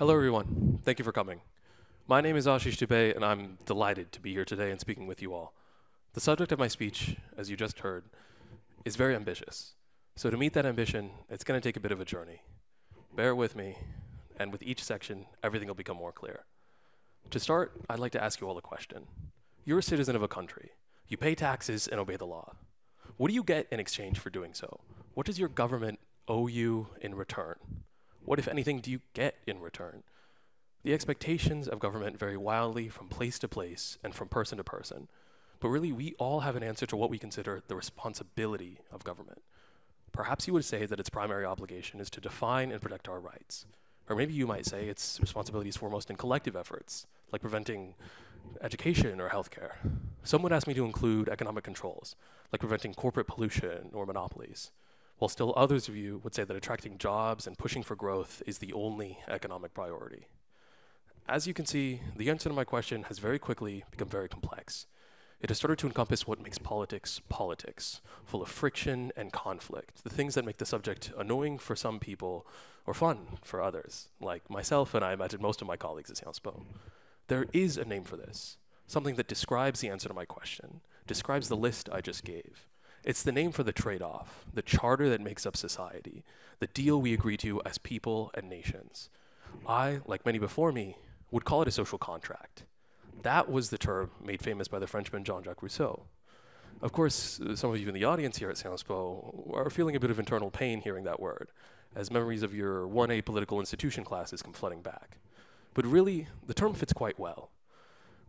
Hello everyone, thank you for coming. My name is Ashish Dubey and I'm delighted to be here today and speaking with you all. The subject of my speech, as you just heard, is very ambitious. So to meet that ambition, it's going to take a bit of a journey. Bear with me, and with each section, everything will become more clear. To start, I'd like to ask you all a question. You're a citizen of a country. You pay taxes and obey the law. What do you get in exchange for doing so? What does your government owe you in return? What, if anything, do you get in return? The expectations of government vary wildly from place to place and from person to person. But really, we all have an answer to what we consider the responsibility of government. Perhaps you would say that its primary obligation is to define and protect our rights. Or maybe you might say its responsibility is foremost in collective efforts, like preventing education or healthcare. Some would ask me to include economic controls, like preventing corporate pollution or monopolies, while still others of you would say that attracting jobs and pushing for growth is the only economic priority. As you can see, the answer to my question has very quickly become very complex. It has started to encompass what makes politics politics, full of friction and conflict, the things that make the subject annoying for some people or fun for others, like myself and I imagine most of my colleagues at Sciences Po. There is a name for this, something that describes the answer to my question, describes the list I just gave. It's the name for the trade-off, the charter that makes up society, the deal we agree to as people and nations. I, like many before me, would call it a social contract. That was the term made famous by the Frenchman Jean-Jacques Rousseau. Of course, some of you in the audience here at Sciences Po are feeling a bit of internal pain hearing that word, as memories of your 1A political institution classes come flooding back. But really, the term fits quite well.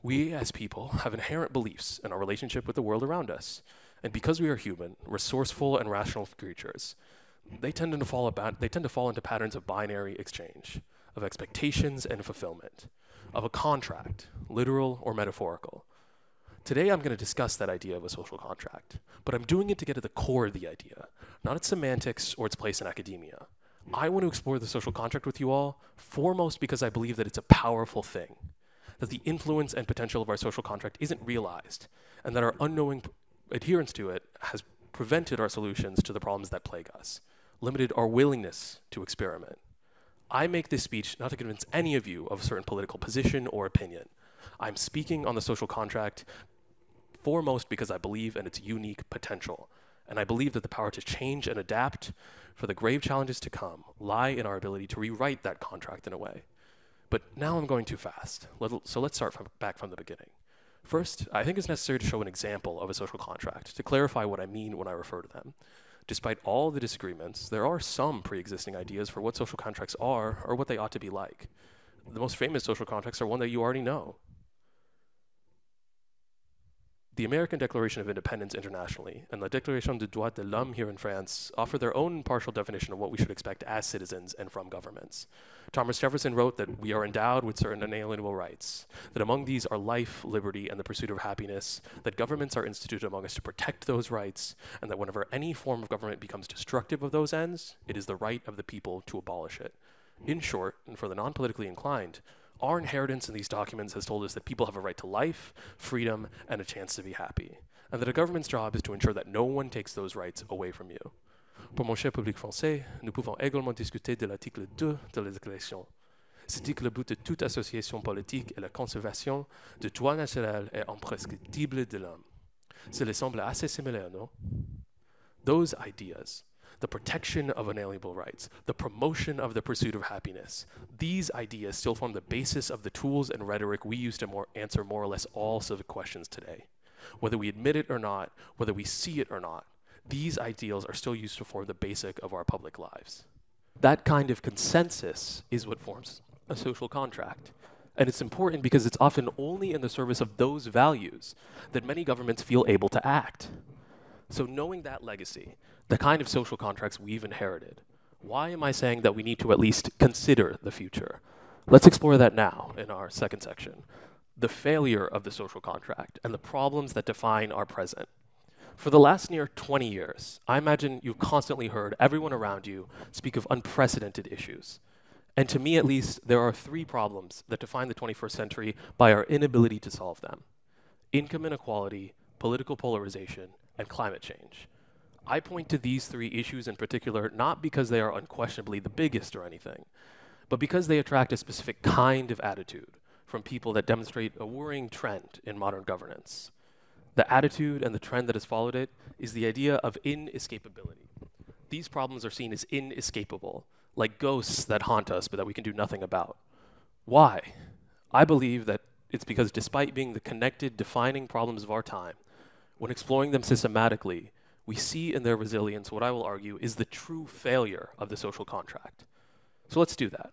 We, as people, have inherent beliefs in our relationship with the world around us. And because we are human, resourceful and rational creatures, they tend to fall into patterns of binary exchange, of expectations and fulfillment, of a contract, literal or metaphorical. Today I'm going to discuss that idea of a social contract, but I'm doing it to get at the core of the idea, not its semantics or its place in academia. I want to explore the social contract with you all, foremost because I believe that it's a powerful thing, that the influence and potential of our social contract isn't realized, and that our unknowing adherence to it has prevented our solutions to the problems that plague us, limited our willingness to experiment. I make this speech not to convince any of you of a certain political position or opinion. I'm speaking on the social contract foremost because I believe in its unique potential, and I believe that the power to change and adapt for the grave challenges to come lie in our ability to rewrite that contract in a way. But now I'm going too fast, so let's start back from the beginning. First, I think it's necessary to show an example of a social contract to clarify what I mean when I refer to them. Despite all the disagreements, there are some pre-existing ideas for what social contracts are or what they ought to be like. The most famous social contracts are one that you already know. The American Declaration of Independence internationally and the Déclaration des droits de l'homme here in France offer their own partial definition of what we should expect as citizens and from governments. Thomas Jefferson wrote that we are endowed with certain inalienable rights, that among these are life, liberty, and the pursuit of happiness, that governments are instituted among us to protect those rights, and that whenever any form of government becomes destructive of those ends, it is the right of the people to abolish it. In short, and for the non-politically inclined, our inheritance in these documents has told us that people have a right to life, freedom, and a chance to be happy, and that a government's job is to ensure that no one takes those rights away from you. Pour mon cher public français, nous pouvons également discuter de l'article 2 de la Déclaration. C'est dit que le but de toute association politique est la conservation de droits naturels et imprescriptibles de l'homme. Cela semble assez similaire, non? Those ideas, the protection of inalienable rights, the promotion of the pursuit of happiness, these ideas still form the basis of the tools and rhetoric we use to answer more or less all civic questions today. Whether we admit it or not, whether we see it or not, these ideals are still used to form the basic of our public lives. That kind of consensus is what forms a social contract. And it's important because it's often only in the service of those values that many governments feel able to act. So knowing that legacy, the kind of social contracts we've inherited, why am I saying that we need to at least consider the future? Let's explore that now in our second section, the failure of the social contract and the problems that define our present. For the last near 20 years, I imagine you've constantly heard everyone around you speak of unprecedented issues. And to me at least, there are three problems that define the 21st century by our inability to solve them: income inequality, political polarization, and climate change. I point to these three issues in particular not because they are unquestionably the biggest or anything, but because they attract a specific kind of attitude from people that demonstrate a worrying trend in modern governance. The attitude and the trend that has followed it is the idea of inescapability. These problems are seen as inescapable, like ghosts that haunt us but that we can do nothing about. Why? I believe that it's because despite being the connected, defining problems of our time, when exploring them systematically, we see in their resilience what I will argue is the true failure of the social contract. So let's do that.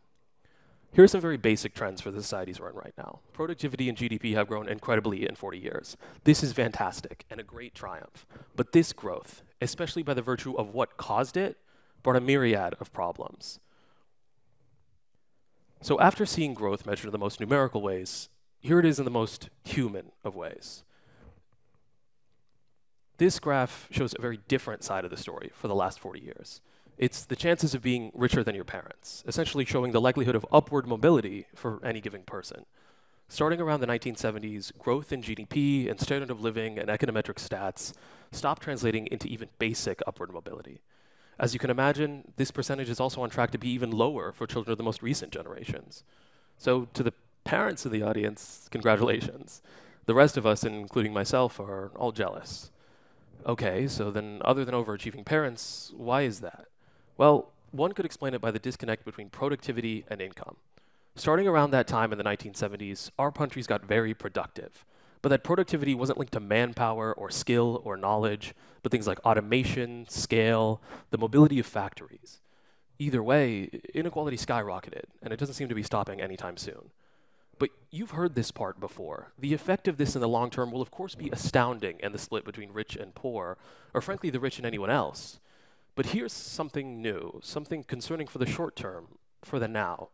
Here are some very basic trends for the societies we're in right now. Productivity and GDP have grown incredibly in 40 years. This is fantastic and a great triumph. But this growth, especially by the virtue of what caused it, brought a myriad of problems. So after seeing growth measured in the most numerical ways, here it is in the most human of ways. This graph shows a very different side of the story for the last 40 years. It's the chances of being richer than your parents, essentially showing the likelihood of upward mobility for any given person. Starting around the 1970s, growth in GDP and standard of living and econometric stats stopped translating into even basic upward mobility. As you can imagine, this percentage is also on track to be even lower for children of the most recent generations. So to the parents in the audience, congratulations. The rest of us, including myself, are all jealous. Okay, so then other than overachieving parents, why is that? Well, one could explain it by the disconnect between productivity and income. Starting around that time in the 1970s, our countries got very productive, but that productivity wasn't linked to manpower or skill or knowledge, but things like automation, scale, the mobility of factories. Either way, inequality skyrocketed, and it doesn't seem to be stopping anytime soon. But you've heard this part before. The effect of this in the long term will of course be astounding in the split between rich and poor, or frankly the rich and anyone else. But here's something new, something concerning for the short term, for the now.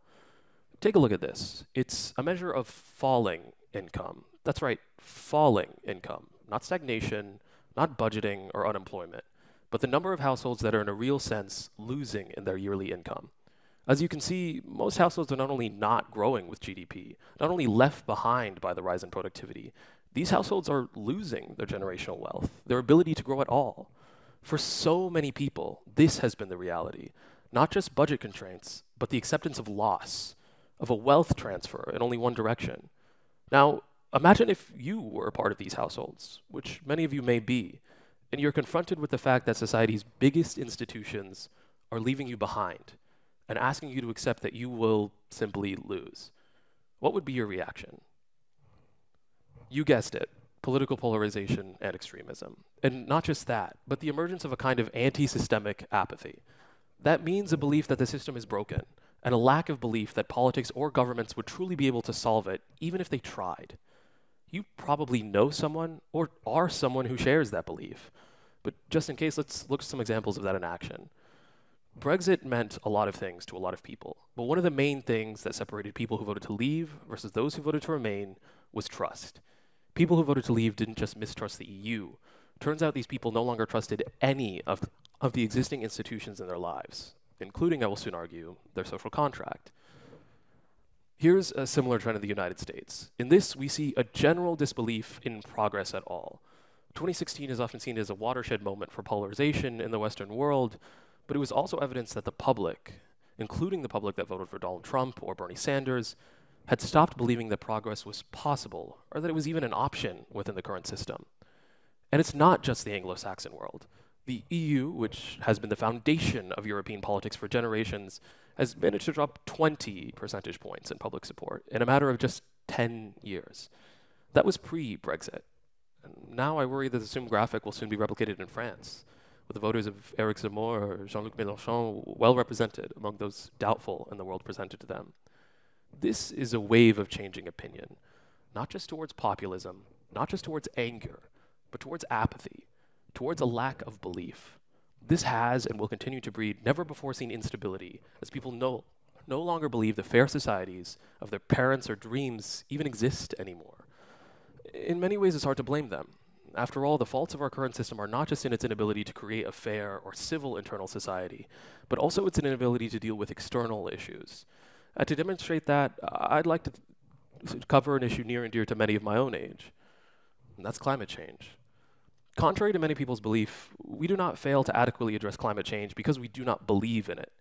Take a look at this. It's a measure of falling income. That's right, falling income. Not stagnation, not budgeting or unemployment, but the number of households that are in a real sense losing in their yearly income. As you can see, most households are not only not growing with GDP, not only left behind by the rise in productivity, these households are losing their generational wealth, their ability to grow at all. For so many people, this has been the reality. Not just budget constraints, but the acceptance of loss, of a wealth transfer in only one direction. Now, imagine if you were a part of these households, which many of you may be, and you're confronted with the fact that society's biggest institutions are leaving you behind and asking you to accept that you will simply lose. What would be your reaction? You guessed it, political polarization and extremism. And not just that, but the emergence of a kind of anti-systemic apathy. That means a belief that the system is broken, and a lack of belief that politics or governments would truly be able to solve it, even if they tried. You probably know someone, or are someone who shares that belief. But just in case, let's look at some examples of that in action. Brexit meant a lot of things to a lot of people, but one of the main things that separated people who voted to leave versus those who voted to remain was trust. People who voted to leave didn't just mistrust the EU. Turns out these people no longer trusted any of the existing institutions in their lives, including, I will soon argue, their social contract. Here's a similar trend in the United States. In this, we see a general disbelief in progress at all. 2016 is often seen as a watershed moment for polarization in the Western world, but it was also evidence that the public, including the public that voted for Donald Trump or Bernie Sanders, had stopped believing that progress was possible, or that it was even an option within the current system. And it's not just the Anglo-Saxon world. The EU, which has been the foundation of European politics for generations, has managed to drop 20 percentage points in public support in a matter of just 10 years. That was pre-Brexit. And now I worry that the same graphic will soon be replicated in France, with the voters of Éric Zemmour or Jean-Luc Mélenchon well represented among those doubtful in the world presented to them. This is a wave of changing opinion, not just towards populism, not just towards anger, but towards apathy, towards a lack of belief. This has and will continue to breed never-before-seen instability as people no longer believe the fair societies of their parents or dreams even exist anymore. In many ways, it's hard to blame them. After all, the faults of our current system are not just in its inability to create a fair or civil internal society, but also its inability to deal with external issues. To demonstrate that, I'd like to cover an issue near and dear to many of my own age, and that's climate change. Contrary to many people's belief, we do not fail to adequately address climate change because we do not believe in it.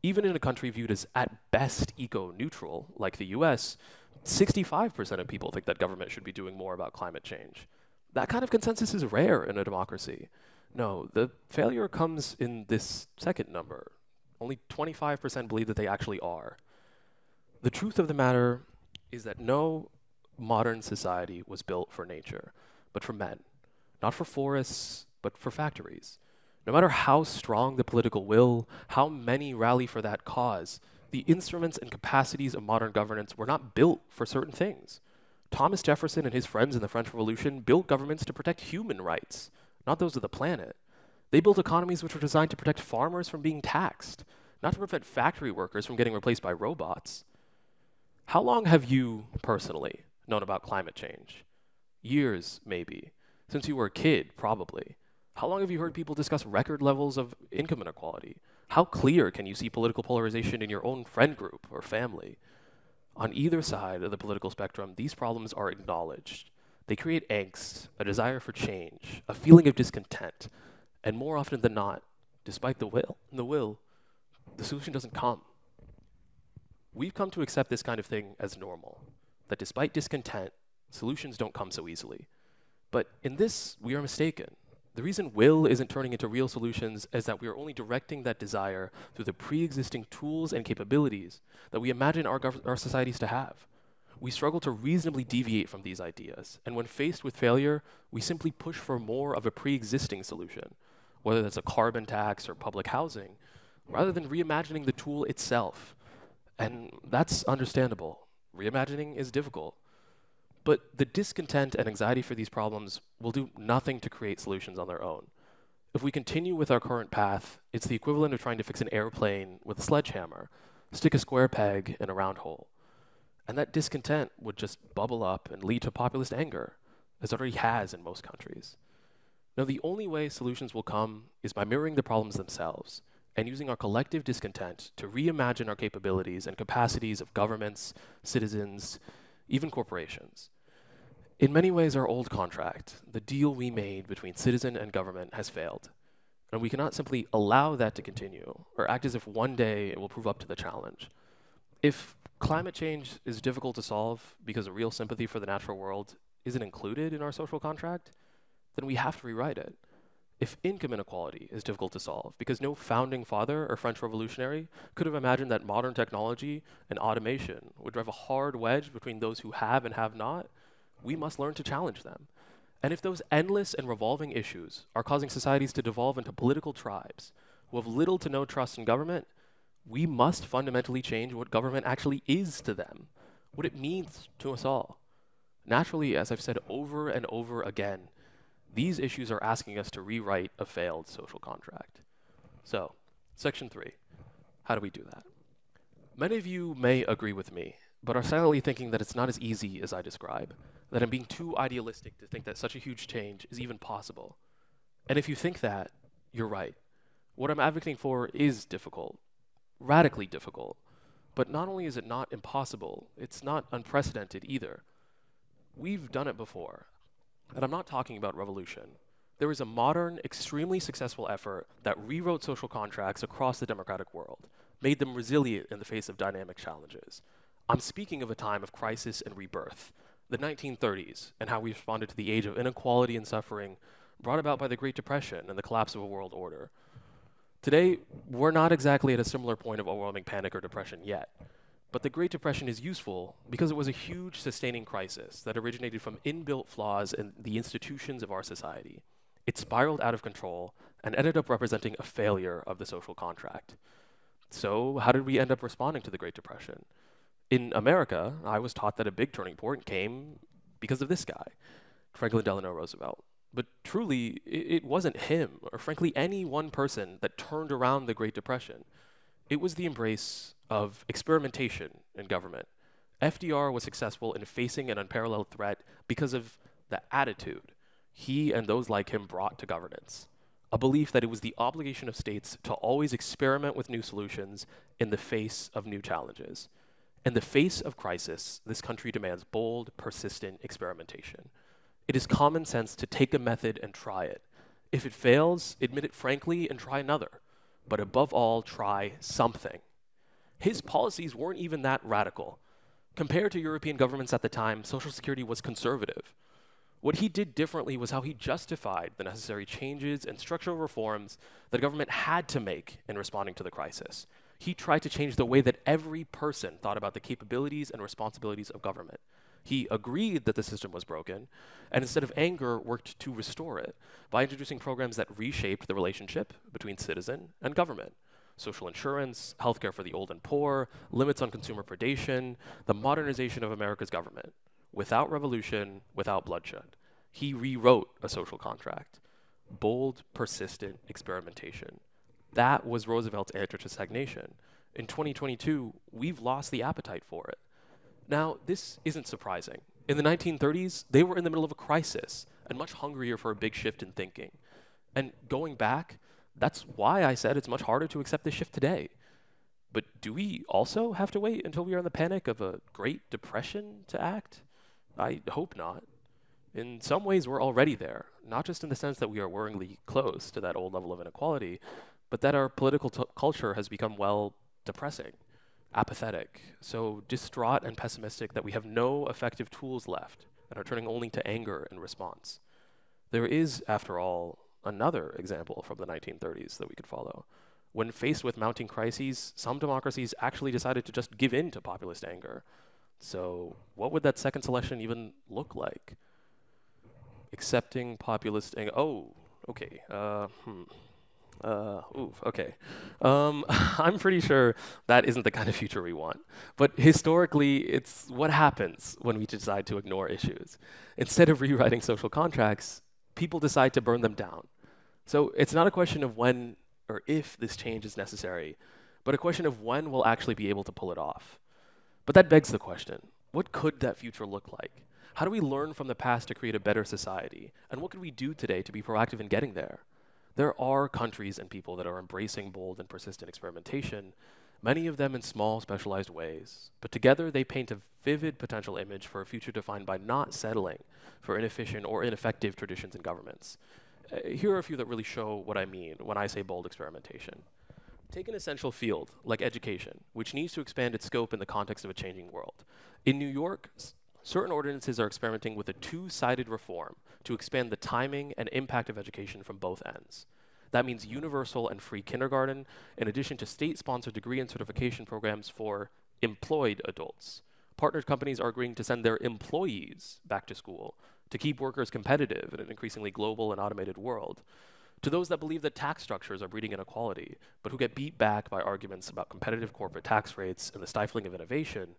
Even in a country viewed as at best eco-neutral, like the US, 65% of people think that government should be doing more about climate change. That kind of consensus is rare in a democracy. No, the failure comes in this second number. Only 25% believe that they actually are. The truth of the matter is that no modern society was built for nature, but for men. Not for forests, but for factories. No matter how strong the political will, how many rally for that cause, the instruments and capacities of modern governance were not built for certain things. Thomas Jefferson and his friends in the French Revolution built governments to protect human rights, not those of the planet. They built economies which were designed to protect farmers from being taxed, not to prevent factory workers from getting replaced by robots. How long have you, personally, known about climate change? Years, maybe. Since you were a kid, probably. How long have you heard people discuss record levels of income inequality? How clear can you see political polarization in your own friend group or family? On either side of the political spectrum, these problems are acknowledged. They create angst, a desire for change, a feeling of discontent, and more often than not, despite the will, the solution doesn't come. We've come to accept this kind of thing as normal, that despite discontent, solutions don't come so easily. But in this, we are mistaken. The reason will isn't turning into real solutions is that we are only directing that desire through the pre-existing tools and capabilities that we imagine our societies to have. We struggle to reasonably deviate from these ideas, and when faced with failure, we simply push for more of a pre-existing solution, whether that's a carbon tax or public housing, rather than reimagining the tool itself. And that's understandable. Reimagining is difficult. But the discontent and anxiety for these problems will do nothing to create solutions on their own. If we continue with our current path, it's the equivalent of trying to fix an airplane with a sledgehammer, stick a square peg in a round hole. And that discontent would just bubble up and lead to populist anger, as it already has in most countries. Now, the only way solutions will come is by mirroring the problems themselves and using our collective discontent to reimagine our capabilities and capacities of governments, citizens, even corporations. In many ways, our old contract, the deal we made between citizen and government, has failed. And we cannot simply allow that to continue or act as if one day it will prove up to the challenge. If climate change is difficult to solve because a real sympathy for the natural world isn't included in our social contract, then we have to rewrite it. If income inequality is difficult to solve because no founding father or French revolutionary could have imagined that modern technology and automation would drive a hard wedge between those who have and have not, we must learn to challenge them. And if those endless and revolving issues are causing societies to devolve into political tribes who have little to no trust in government, we must fundamentally change what government actually is to them, what it means to us all. Naturally, as I've said over and over again, these issues are asking us to rewrite a failed social contract. So, section 3, how do we do that? Many of you may agree with me, but are silently thinking that it's not as easy as I describe, that I'm being too idealistic to think that such a huge change is even possible. And if you think that, you're right. What I'm advocating for is difficult, radically difficult. But not only is it not impossible, it's not unprecedented either. We've done it before. And I'm not talking about revolution. There was a modern, extremely successful effort that rewrote social contracts across the democratic world, made them resilient in the face of dynamic challenges. I'm speaking of a time of crisis and rebirth, the 1930s, and how we responded to the age of inequality and suffering brought about by the Great Depression and the collapse of a world order. Today, we're not exactly at a similar point of overwhelming panic or depression yet. But the Great Depression is useful because it was a huge sustaining crisis that originated from inbuilt flaws in the institutions of our society. It spiraled out of control and ended up representing a failure of the social contract. So how did we end up responding to the Great Depression? In America, I was taught that a big turning point came because of this guy, Franklin Delano Roosevelt. But truly, it wasn't him, or frankly any one person, that turned around the Great Depression. It was the embrace of experimentation in government. FDR was successful in facing an unparalleled threat because of the attitude he and those like him brought to governance. A belief that it was the obligation of states to always experiment with new solutions in the face of new challenges. In the face of crisis, this country demands bold, persistent experimentation. It is common sense to take a method and try it. If it fails, admit it frankly and try another. But above all, try something. His policies weren't even that radical. Compared to European governments at the time, Social Security was conservative. What he did differently was how he justified the necessary changes and structural reforms that the government had to make in responding to the crisis. He tried to change the way that every person thought about the capabilities and responsibilities of government. He agreed that the system was broken, and instead of anger, worked to restore it by introducing programs that reshaped the relationship between citizen and government. Social insurance, healthcare for the old and poor, limits on consumer predation, the modernization of America's government. Without revolution, without bloodshed. He rewrote a social contract. Bold, persistent experimentation. That was Roosevelt's answer to stagnation. In 2022, we've lost the appetite for it. Now, this isn't surprising. In the 1930s, they were in the middle of a crisis and much hungrier for a big shift in thinking. And going back, that's why I said it's much harder to accept this shift today. But do we also have to wait until we are in the panic of a Great Depression to act? I hope not. In some ways, we're already there, not just in the sense that we are worryingly close to that old level of inequality, but that our political culture has become, well, depressing, apathetic, so distraught and pessimistic that we have no effective tools left and are turning only to anger in response. There is, after all, another example from the 1930s that we could follow. When faced with mounting crises, some democracies actually decided to just give in to populist anger. So what would that second selection even look like? Accepting populist anger. Oh, okay. Okay. I'm pretty sure that isn't the kind of future we want. But historically, it's what happens when we decide to ignore issues. Instead of rewriting social contracts, people decide to burn them down. So it's not a question of when or if this change is necessary, but a question of when we'll actually be able to pull it off. But that begs the question, what could that future look like? How do we learn from the past to create a better society? And what could we do today to be proactive in getting there? There are countries and people that are embracing bold and persistent experimentation, many of them in small, specialized ways. But together, they paint a vivid potential image for a future defined by not settling for inefficient or ineffective traditions and governments. Here are a few that really show what I mean when I say bold experimentation. Take an essential field, like education, which needs to expand its scope in the context of a changing world. In New York, certain ordinances are experimenting with a two-sided reform to expand the timing and impact of education from both ends. That means universal and free kindergarten, in addition to state-sponsored degree and certification programs for employed adults. Partnered companies are agreeing to send their employees back to school to keep workers competitive in an increasingly global and automated world. To those that believe that tax structures are breeding inequality, but who get beat back by arguments about competitive corporate tax rates and the stifling of innovation,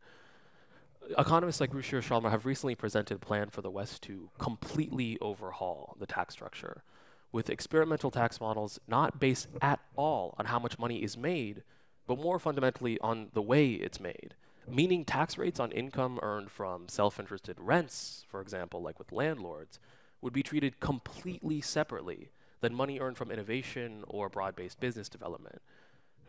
economists like Ruchir Sharma have recently presented a plan for the West to completely overhaul the tax structure, with experimental tax models not based at all on how much money is made, but more fundamentally on the way it's made. Meaning tax rates on income earned from self-interested rents, for example, like with landlords, would be treated completely separately than money earned from innovation or broad-based business development.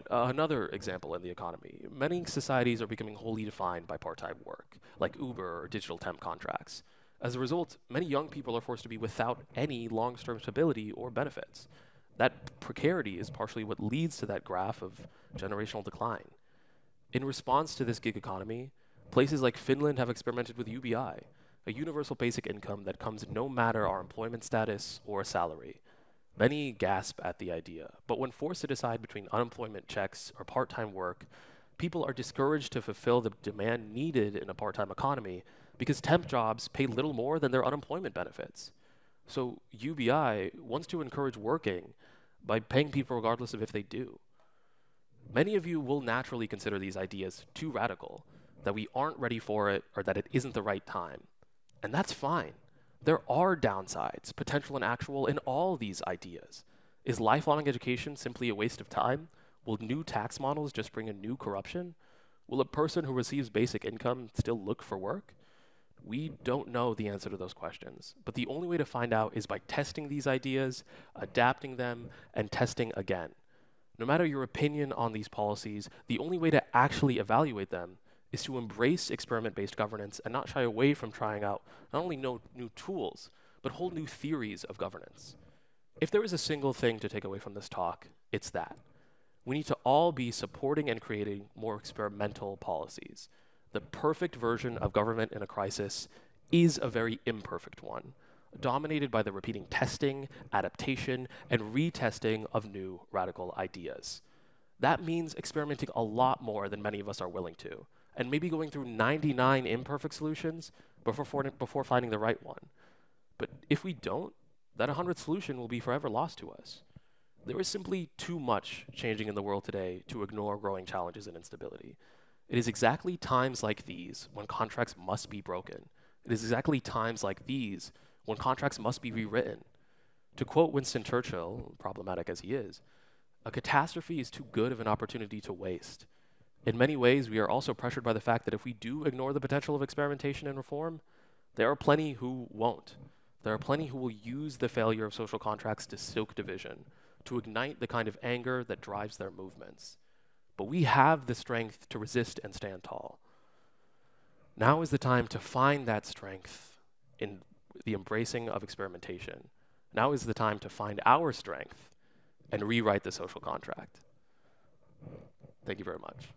Another example in the economy, many societies are becoming wholly defined by part-time work, like Uber or digital temp contracts. As a result, many young people are forced to be without any long-term stability or benefits. That precarity is partially what leads to that graph of generational decline. In response to this gig economy, places like Finland have experimented with UBI, a universal basic income that comes no matter our employment status or salary. Many gasp at the idea, but when forced to decide between unemployment checks or part-time work, people are discouraged to fulfill the demand needed in a part-time economy because temp jobs pay little more than their unemployment benefits. So UBI wants to encourage working by paying people regardless of if they do. Many of you will naturally consider these ideas too radical, that we aren't ready for it or that it isn't the right time. And that's fine. There are downsides, potential and actual, in all these ideas. Is lifelong education simply a waste of time? Will new tax models just bring in new corruption? Will a person who receives basic income still look for work? We don't know the answer to those questions, but the only way to find out is by testing these ideas, adapting them, and testing again. No matter your opinion on these policies, the only way to actually evaluate them is to embrace experiment-based governance and not shy away from trying out not only new tools, but whole new theories of governance. If there is a single thing to take away from this talk, it's that. We need to all be supporting and creating more experimental policies. The perfect version of government in a crisis is a very imperfect one, dominated by the repeating testing, adaptation, and retesting of new radical ideas. That means experimenting a lot more than many of us are willing to, and maybe going through 99 imperfect solutions before finding the right one. But if we don't, that 100th solution will be forever lost to us. There is simply too much changing in the world today to ignore growing challenges and instability. It is exactly times like these when contracts must be broken. It is exactly times like these when contracts must be rewritten. To quote Winston Churchill, problematic as he is, a catastrophe is too good of an opportunity to waste. In many ways, we are also pressured by the fact that if we do ignore the potential of experimentation and reform, there are plenty who won't. There are plenty who will use the failure of social contracts to stoke division, to ignite the kind of anger that drives their movements. But we have the strength to resist and stand tall. Now is the time to find that strength in the embracing of experimentation. Now is the time to find our strength and rewrite the social contract. Thank you very much.